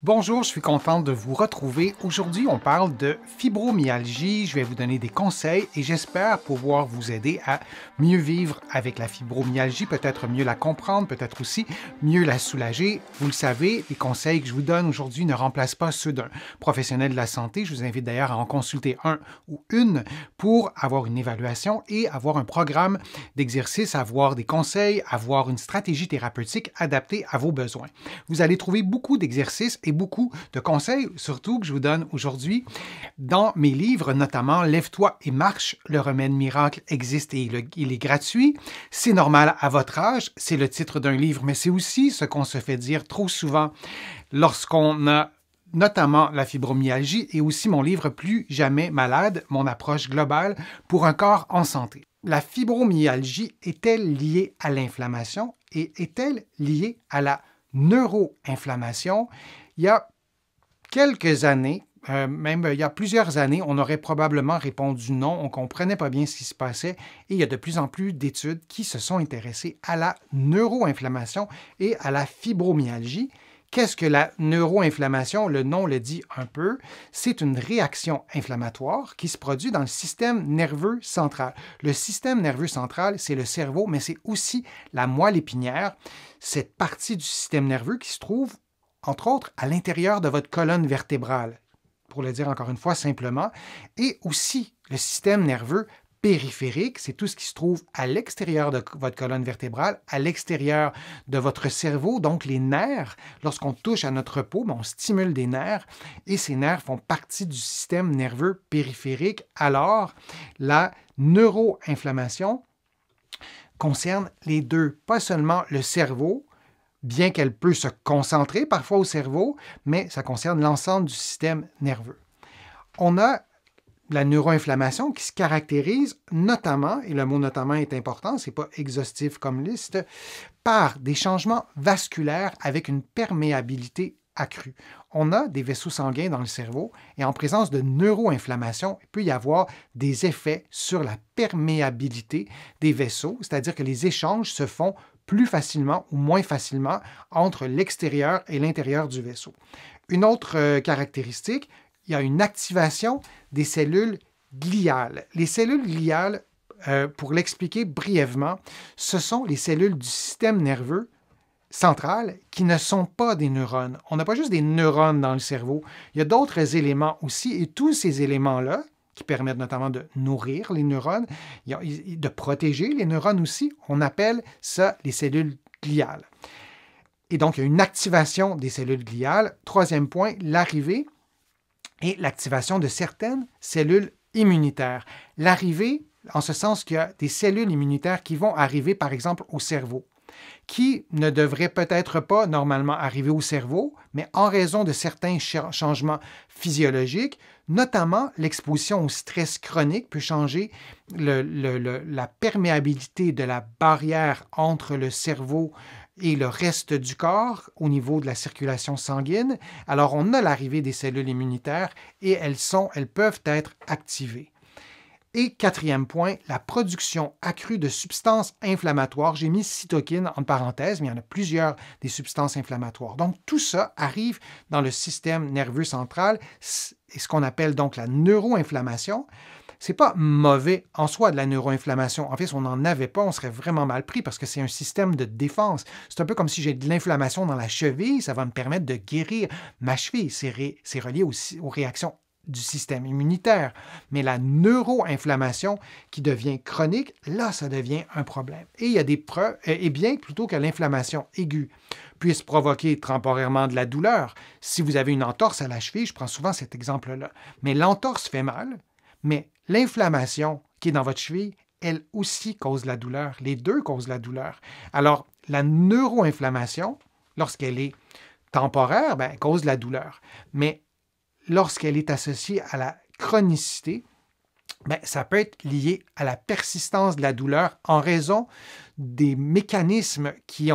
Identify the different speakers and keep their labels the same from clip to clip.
Speaker 1: Bonjour, je suis contente de vous retrouver. Aujourd'hui, on parle de fibromyalgie. Je vais vous donner des conseils et j'espère pouvoir vous aider à mieux vivre avec la fibromyalgie, peut-être mieux la comprendre, peut-être aussi mieux la soulager. Vous le savez, les conseils que je vous donne aujourd'hui ne remplacent pas ceux d'un professionnel de la santé. Je vous invite d'ailleurs à en consulter un ou une pour avoir une évaluation et avoir un programme d'exercice, avoir des conseils, avoir une stratégie thérapeutique adaptée à vos besoins. Vous allez trouver beaucoup d'exercices et beaucoup de conseils, surtout que je vous donne aujourd'hui dans mes livres, notamment Lève-toi et marche, le remède miracle existe et il est gratuit. C'est normal à votre âge, c'est le titre d'un livre, mais c'est aussi ce qu'on se fait dire trop souvent lorsqu'on a notamment la fibromyalgie et aussi mon livre Plus jamais malade, mon approche globale pour un corps en santé. La fibromyalgie est-elle liée à l'inflammation et est-elle liée à la neuroinflammation? Il y a quelques années, même il y a plusieurs années, on aurait probablement répondu non, on ne comprenait pas bien ce qui se passait et il y a de plus en plus d'études qui se sont intéressées à la neuroinflammation et à la fibromyalgie. Qu'est-ce que la neuroinflammation? Le nom le dit un peu. C'est une réaction inflammatoire qui se produit dans le système nerveux central. Le système nerveux central, c'est le cerveau, mais c'est aussi la moelle épinière, cette partie du système nerveux qui se trouve entre autres, à l'intérieur de votre colonne vertébrale, pour le dire encore une fois simplement, et aussi le système nerveux périphérique, c'est tout ce qui se trouve à l'extérieur de votre colonne vertébrale, à l'extérieur de votre cerveau, donc les nerfs. Lorsqu'on touche à notre peau, on stimule des nerfs et ces nerfs font partie du système nerveux périphérique. Alors, la neuroinflammation concerne les deux, pas seulement le cerveau, bien qu'elle peut se concentrer parfois au cerveau, mais ça concerne l'ensemble du système nerveux. On a la neuroinflammation qui se caractérise notamment, et le mot notamment est important, ce n'est pas exhaustif comme liste, par des changements vasculaires avec une perméabilité accrue. On a des vaisseaux sanguins dans le cerveau et en présence de neuroinflammation, il peut y avoir des effets sur la perméabilité des vaisseaux, c'est-à-dire que les échanges se font plus facilement ou moins facilement entre l'extérieur et l'intérieur du vaisseau. Une autre caractéristique, il y a une activation des cellules gliales. Les cellules gliales, pour l'expliquer brièvement, ce sont les cellules du système nerveux central qui ne sont pas des neurones. On n'a pas juste des neurones dans le cerveau, il y a d'autres éléments aussi, et tous ces éléments-là, qui permettent notamment de nourrir les neurones, de protéger les neurones aussi. On appelle ça les cellules gliales. Et donc, il y a une activation des cellules gliales. Troisième point, l'arrivée et l'activation de certaines cellules immunitaires. L'arrivée, en ce sens qu'il y a des cellules immunitaires qui vont arriver, par exemple, au cerveau, qui ne devraient peut-être pas normalement arriver au cerveau, mais en raison de certains changements physiologiques, notamment l'exposition au stress chronique peut changer la perméabilité de la barrière entre le cerveau et le reste du corps au niveau de la circulation sanguine. Alors, on a l'arrivée des cellules immunitaires et elles peuvent être activées. Et quatrième point, la production accrue de substances inflammatoires. J'ai mis cytokines en parenthèse, mais il y en a plusieurs des substances inflammatoires. Donc, tout ça arrive dans le système nerveux central, et ce qu'on appelle donc la neuroinflammation. Ce n'est pas mauvais en soi de la neuroinflammation. En fait, si on n'en avait pas, on serait vraiment mal pris parce que c'est un système de défense. C'est un peu comme si j'ai de l'inflammation dans la cheville, ça va me permettre de guérir ma cheville. C'est relié aussi aux réactions du système immunitaire. Mais la neuroinflammation qui devient chronique, là, ça devient un problème. Et il y a des preuves, et bien plutôt que l'inflammation aiguë puisse provoquer temporairement de la douleur, si vous avez une entorse à la cheville, je prends souvent cet exemple-là, mais l'entorse fait mal, mais l'inflammation qui est dans votre cheville, elle aussi cause la douleur. Les deux causent la douleur. Alors, la neuroinflammation, lorsqu'elle est temporaire, elle cause la douleur. Mais lorsqu'elle est associée à la chronicité, ça peut être lié à la persistance de la douleur en raison des mécanismes qui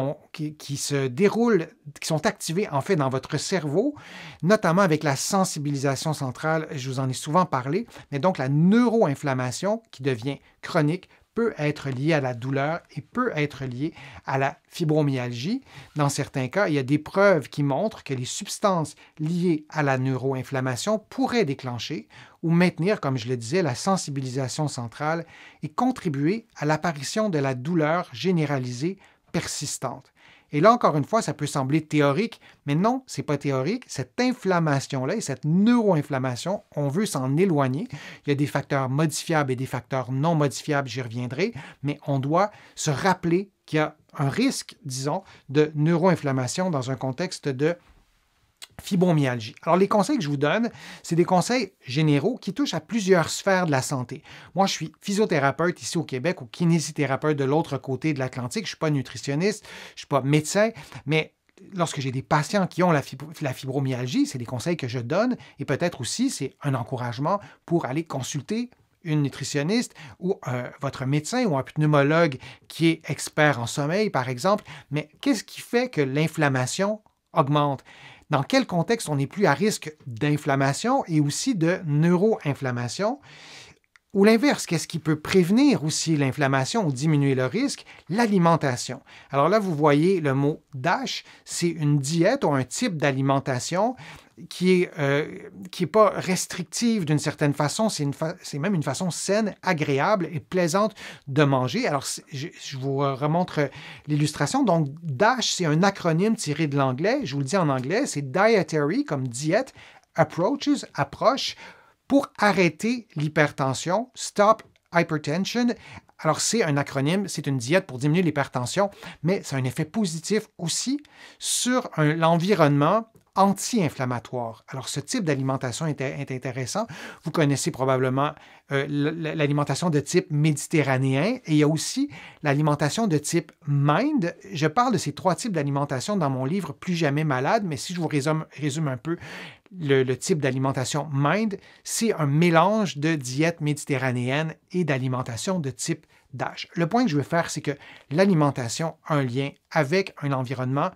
Speaker 1: se déroulent, qui sont activés en fait dans votre cerveau, notamment avec la sensibilisation centrale, je vous en ai souvent parlé, mais donc la neuroinflammation qui devient chronique peut être lié à la douleur et peut être lié à la fibromyalgie. Dans certains cas, il y a des preuves qui montrent que les substances liées à la neuroinflammation pourraient déclencher ou maintenir, comme je le disais, la sensibilisation centrale et contribuer à l'apparition de la douleur généralisée persistante. Et là, encore une fois, ça peut sembler théorique, mais non, ce n'est pas théorique. Cette inflammation-là et cette neuroinflammation, on veut s'en éloigner. Il y a des facteurs modifiables et des facteurs non modifiables, j'y reviendrai, mais on doit se rappeler qu'il y a un risque, disons, de neuroinflammation dans un contexte de fibromyalgie. Alors, les conseils que je vous donne, c'est des conseils généraux qui touchent à plusieurs sphères de la santé. Moi, je suis physiothérapeute ici au Québec ou kinésithérapeute de l'autre côté de l'Atlantique. Je ne suis pas nutritionniste, je ne suis pas médecin, mais lorsque j'ai des patients qui ont la fibromyalgie, c'est des conseils que je donne et peut-être aussi c'est un encouragement pour aller consulter une nutritionniste ou votre médecin ou un pneumologue qui est expert en sommeil, par exemple. Mais qu'est-ce qui fait que l'inflammation augmente? Dans quel contexte on est plus à risque d'inflammation et aussi de neuroinflammation? Ou l'inverse, qu'est-ce qui peut prévenir aussi l'inflammation ou diminuer le risque? L'alimentation. Alors là, vous voyez le mot DASH, c'est une diète ou un type d'alimentation qui est pas restrictive d'une certaine façon, c'est même une façon saine, agréable et plaisante de manger. Alors, je vous remontre l'illustration. Donc, DASH, c'est un acronyme tiré de l'anglais. Je vous le dis en anglais, c'est Dietary, comme diète, Approaches, approche, pour arrêter l'hypertension, Stop Hypertension. Alors, c'est un acronyme, c'est une diète pour diminuer l'hypertension, mais ça a un effet positif aussi sur l'environnement anti-inflammatoire. Alors, ce type d'alimentation est intéressant. Vous connaissez probablement l'alimentation de type méditerranéen et il y a aussi l'alimentation de type MIND. Je parle de ces trois types d'alimentation dans mon livre Plus jamais malade, mais si je vous résume un peu le type d'alimentation MIND, c'est un mélange de diète méditerranéenne et d'alimentation de type DASH. Le point que je veux faire, c'est que l'alimentation a un lien avec un environnement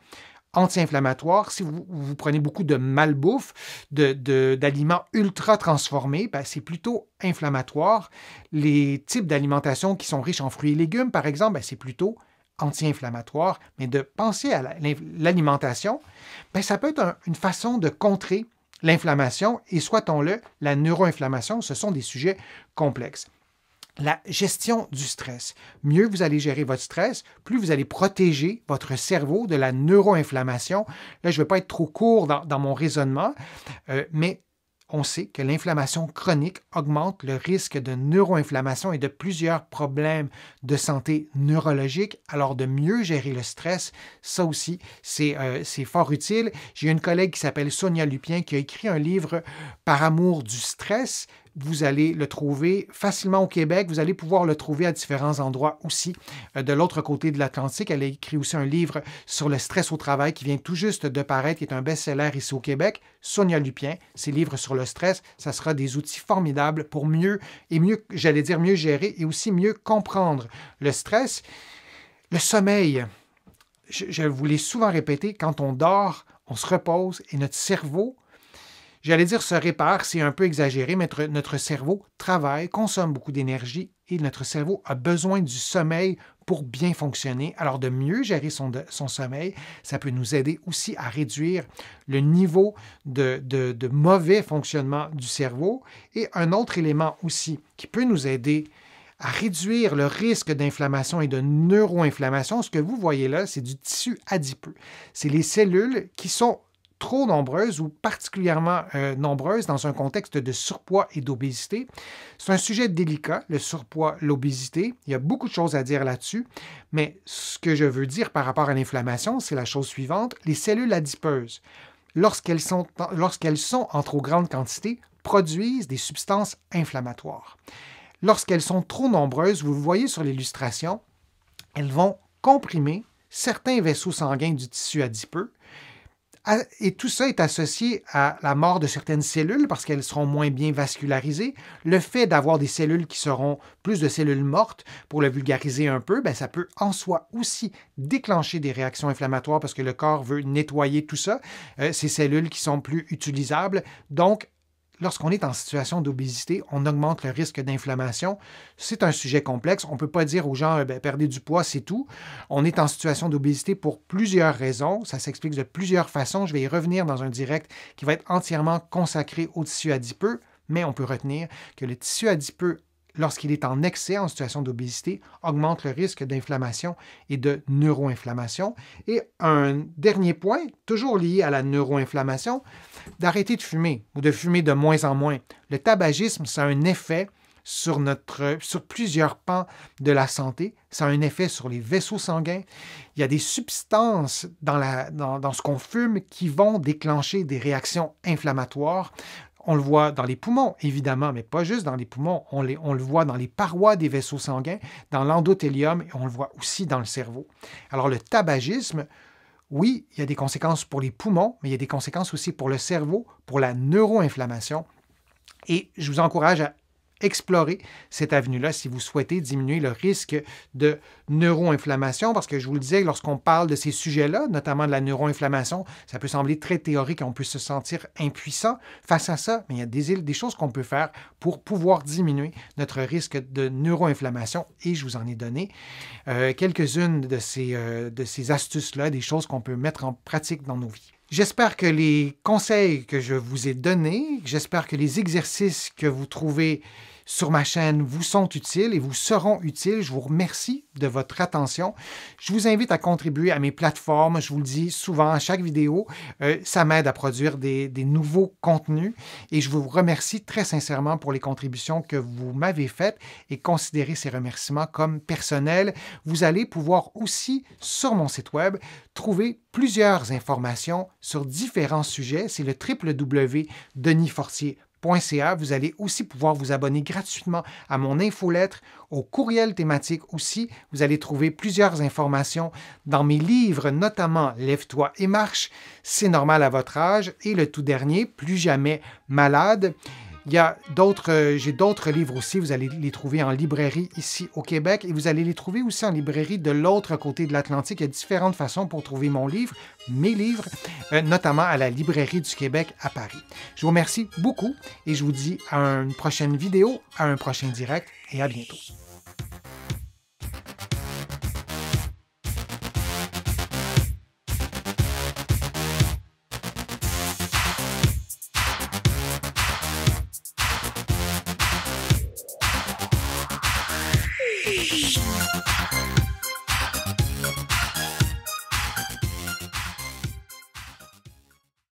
Speaker 1: anti-inflammatoire. Si vous prenez beaucoup de malbouffe, d'aliments ultra transformés, ben, c'est plutôt inflammatoire. Les types d'alimentation qui sont riches en fruits et légumes, par exemple, ben, c'est plutôt anti-inflammatoire. Mais de penser à l'alimentation, ben, ça peut être une façon de contrer l'inflammation et, souhaitons-le, la neuroinflammation. Ce sont des sujets complexes. La gestion du stress. Mieux vous allez gérer votre stress, plus vous allez protéger votre cerveau de la neuroinflammation. Là, je ne vais pas être trop court dans mon raisonnement, mais on sait que l'inflammation chronique augmente le risque de neuroinflammation et de plusieurs problèmes de santé neurologique. Alors, de mieux gérer le stress, ça aussi, c'est fort utile. J'ai une collègue qui s'appelle Sonia Lupien qui a écrit un livre Par amour du stress. Vous allez le trouver facilement au Québec. Vous allez pouvoir le trouver à différents endroits aussi. De l'autre côté de l'Atlantique, elle a écrit aussi un livre sur le stress au travail qui vient tout juste de paraître, qui est un best-seller ici au Québec. Sonia Lupien, ses livres sur le stress, ça sera des outils formidables pour mieux gérer et aussi mieux comprendre le stress. Le sommeil, je vous l'ai souvent répété, quand on dort, on se repose et notre cerveau, j'allais dire se répare, c'est un peu exagéré, mais notre cerveau travaille, consomme beaucoup d'énergie et notre cerveau a besoin du sommeil pour bien fonctionner. Alors, de mieux gérer son sommeil, ça peut nous aider aussi à réduire le niveau de mauvais fonctionnement du cerveau. Et un autre élément aussi qui peut nous aider à réduire le risque d'inflammation et de neuroinflammation, ce que vous voyez là, c'est du tissu adipeux. C'est les cellules qui sont trop nombreuses ou particulièrement nombreuses dans un contexte de surpoids et d'obésité. C'est un sujet délicat, le surpoids, l'obésité. Il y a beaucoup de choses à dire là-dessus, mais ce que je veux dire par rapport à l'inflammation, c'est la chose suivante. Les cellules adipeuses, lorsqu'elles sont en trop grande quantité, produisent des substances inflammatoires. Lorsqu'elles sont trop nombreuses, vous le voyez sur l'illustration, elles vont comprimer certains vaisseaux sanguins du tissu adipeux. Et tout ça est associé à la mort de certaines cellules parce qu'elles seront moins bien vascularisées. Le fait d'avoir des cellules qui seront plus de cellules mortes, pour le vulgariser un peu, ben ça peut en soi aussi déclencher des réactions inflammatoires parce que le corps veut nettoyer tout ça, ces cellules qui sont plus utilisables. Donc, lorsqu'on est en situation d'obésité, on augmente le risque d'inflammation. C'est un sujet complexe. On ne peut pas dire aux gens, perdez du poids, c'est tout. On est en situation d'obésité pour plusieurs raisons. Ça s'explique de plusieurs façons. Je vais y revenir dans un direct qui va être entièrement consacré au tissu adipeux, mais on peut retenir que le tissu adipeux, lorsqu'il est en excès, en situation d'obésité, augmente le risque d'inflammation et de neuroinflammation. Et un dernier point, toujours lié à la neuroinflammation, d'arrêter de fumer ou de fumer de moins en moins. Le tabagisme, ça a un effet sur plusieurs pans de la santé. Ça a un effet sur les vaisseaux sanguins. Il y a des substances dans ce qu'on fume qui vont déclencher des réactions inflammatoires. On le voit dans les poumons, évidemment, mais pas juste dans les poumons. On le voit dans les parois des vaisseaux sanguins, dans l'endothélium, et on le voit aussi dans le cerveau. Alors, le tabagisme, oui, il y a des conséquences pour les poumons, mais il y a des conséquences aussi pour le cerveau, pour la neuroinflammation. Et je vous encourage à explorer cette avenue-là si vous souhaitez diminuer le risque de neuroinflammation, parce que je vous le disais, lorsqu'on parle de ces sujets-là, notamment de la neuroinflammation, ça peut sembler très théorique, on peut se sentir impuissant face à ça, mais il y a des choses qu'on peut faire pour pouvoir diminuer notre risque de neuroinflammation, et je vous en ai donné quelques-unes de ces astuces-là, des choses qu'on peut mettre en pratique dans nos vies. J'espère que les conseils que je vous ai donnés, j'espère que les exercices que vous trouvez sur ma chaîne vous sont utiles et vous seront utiles. Je vous remercie de votre attention. Je vous invite à contribuer à mes plateformes. Je vous le dis souvent à chaque vidéo, ça m'aide à produire des nouveaux contenus et je vous remercie très sincèrement pour les contributions que vous m'avez faites et considérez ces remerciements comme personnels. Vous allez pouvoir aussi, sur mon site web, trouver plusieurs informations sur différents sujets. C'est le www.denisfortier.ca. Vous allez aussi pouvoir vous abonner gratuitement à mon infolettre, au courriel thématique aussi. Vous allez trouver plusieurs informations dans mes livres, notamment Lève-toi et marche, c'est normal à votre âge, et le tout dernier, Plus jamais malade. J'ai d'autres livres aussi, vous allez les trouver en librairie ici au Québec et vous allez les trouver aussi en librairie de l'autre côté de l'Atlantique. Il y a différentes façons pour trouver mes livres, notamment à la librairie du Québec à Paris. Je vous remercie beaucoup et je vous dis à une prochaine vidéo, à un prochain direct et à bientôt.